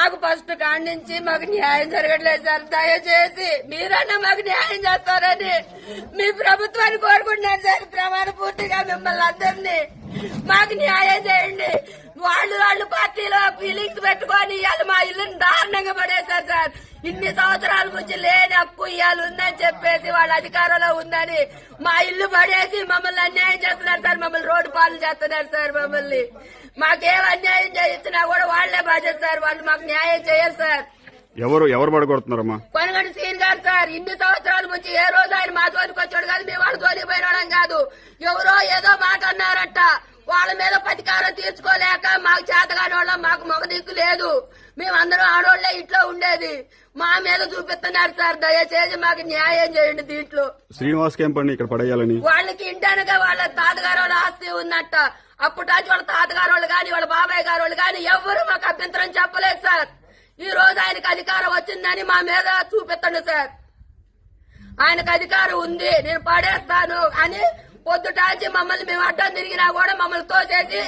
మాకు ఫస్ట్ కాడి నుంచి మాకు న్యాయం జరగట్లేదు సార్. దయచేసి మీరన్నా మాకు న్యాయం చేస్తారని మీ ప్రభుత్వాన్ని కోరుకుంటున్నాను సార్. ప్రమాణ పూర్తిగా మిమ్మల్ని అందరినీ మాకు న్యాయం చేయండి. వాళ్ళు పార్టీలో ఫీలింగ్స్ పెట్టుకొని ఇవాళ మా ఇల్లుని దారుణంగా పడేశారు సార్. ఇన్ని సంవత్సరాల నుంచి లేని హక్కు ఇవాళ ఉందని చెప్పేసి వాళ్ళ అధికారంలో ఉందని మా ఇల్లు పడేసి మమ్మల్ని అన్యాయం చేస్తున్నారు సార్. మమ్మల్ని రోడ్డు పాలు చేస్తున్నారు సార్. మమ్మల్ని మాకేం అన్యాయం చేయించినా కూడా వాళ్లే బాధ్యత సార్. వాళ్ళు మాకు న్యాయం చేయరు సార్. ఎవరు పడగొడుతున్నారమ్మా? కొనగండి సీన్ గారు సార్. ఇన్ని సంవత్సరాల నుంచి ఏ రోజు ఆయన మా తోలికి వచ్చాడు కాదు, మేము వాళ్ళ తోలికి పోయినడం కాదు. ఎవరో ఏదో మాట అన్నారట, వాళ్ళ మీద ప్రతీకారం తీర్చుకోలేక మాకు చేతగాని వాళ్ళం, మాకు మగ దిక్కు లేదు, మేమందరం ఆడోళ్లే ఇంట్లో ఉండేది, మా మీద చూపిస్తున్నారు సార్. దయచేసి మాకు న్యాయం చేయండి. దీంట్లో శ్రీనివాస్ క్యాంప్ ఇక్కడ పడేయాలని వాళ్ళకి ఇంటానుగా వాళ్ళ తాతగారు వాళ్ళ ఆస్తి ఉందట. అప్పటి నుంచి వాళ్ళ తాతగారు వాళ్ళు గాని వాళ్ళ బాబాయ్ గారు వాళ్ళు గాని ఎవరు మాకు అభ్యంతరం చెప్పలేదు సార్. ఈ రోజు ఆయనకు అధికారం వచ్చిందని మా మీద చూపిస్తాడు సార్. ఆయనకు అధికారం ఉంది, నేను పడేస్తాను అని పొద్దుటాచి మమ్మల్ని మేము అడ్డం తిరిగినా కూడా మమ్మల్ని తోసేసి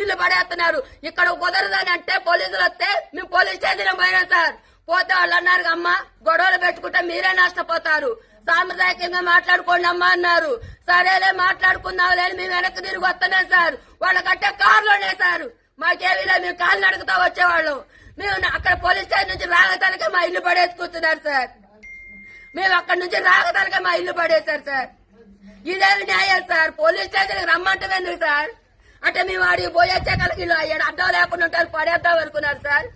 ఇల్లు పడేస్తున్నారు. ఇక్కడ కుదరదని అంటే పోలీసులు వస్తే మేము పోలీస్ స్టేషన్ పోయినా సార్. పోతే వాళ్ళు అన్నారు, అమ్మ గొడవలు పెట్టుకుంటే మీరే నష్టపోతారు, సాంప్రదాయకంగా మాట్లాడుకోండి అమ్మా అన్నారు. సరేలే మాట్లాడుకుందాం లేని మేము వెనక్కి తిరిగి వస్తున్నాం సార్. వాళ్ళ కట్టే కారులోనే సార్. మాకేమీలే, మేము కాళ్ళు నడుకుతా వచ్చేవాళ్ళం. మేము అక్కడ పోలీస్ స్టేషన్ నుంచి రాగతలకే మా ఇల్లు పడేసుకుంటున్నారు సార్. మేము అక్కడి నుంచి రాగతలకే మా ఇల్లు పడేశారు సార్. ఇదేమి న్యాయం సార్? పోలీస్ స్టేషన్ రమ్మంటే ఎందుకు సార్? అంటే మేము ఆడికి పోయొచ్చే కలిగి అడ్డం లేకుండా ఉంటారు, పడేద్దాం అనుకున్నారు సార్.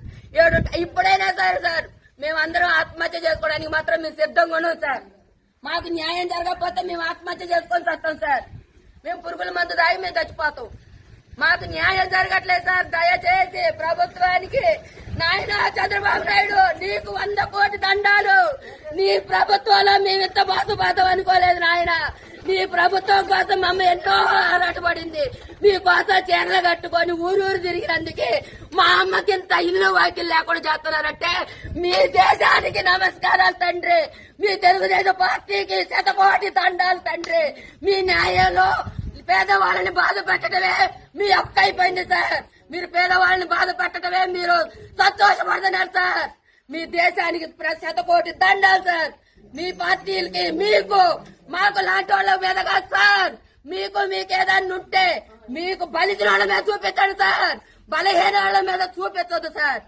ఇప్పుడైనా సరే సార్ మేమందరం ఆత్మహత్య చేసుకోవడానికి మాత్రం మేము సిద్ధంగా ఉన్నాం సార్. మాకు న్యాయం జరగకపోతే మేము ఆత్మహత్య చేసుకొని వస్తాం సార్. మేము పురుగుల మందు దాగి మేము చచ్చిపోతాం. మాకు న్యాయం జరగట్లేదు సార్. దయచేసి ప్రభుత్వానికి నాయన చంద్రబాబు నాయుడు నీకు 100 కోటి దండాలు. నీ ప్రభుత్వంలో మేము ఇంత బాధపడతాం అనుకోలేదు నాయన. నీ ప్రభుత్వం కోసం మమ్మ ఎంతో ఆరాటపడింది. మీకోసం చీరలు కట్టుకొని ఊరు తిరిగినందుకే మా అమ్మకి ఇంత ఇల్లు వాకిలు లేకుండా చేస్తున్నారంటే మీ దేశానికి నమస్కారాలు తండ్రి. మీ తెలుగుదేశం పార్టీకి 100 కోటి దండాలు తండ్రి. మీ న్యాయంలో పేదవాళ్ళని బాధ పెట్టడమే మీ హక్కు అయిపోయింది సార్. మీరు పేదవాళ్ళని బాధ పెట్టడమే మీరు సంతోషపడుతున్నారు సార్. మీ దేశానికి 100 కోటి దండాలు సార్. మీ పార్టీలకి మీకు మాకు లాంటి వాళ్ళ మీద కాదు సార్. మీకేదన్నా ఉంటే మీకు బలిసిన వాళ్ళ మీద చూపించండి సార్. బలహీన వాళ్ళ మీద చూపించొద్దు సార్.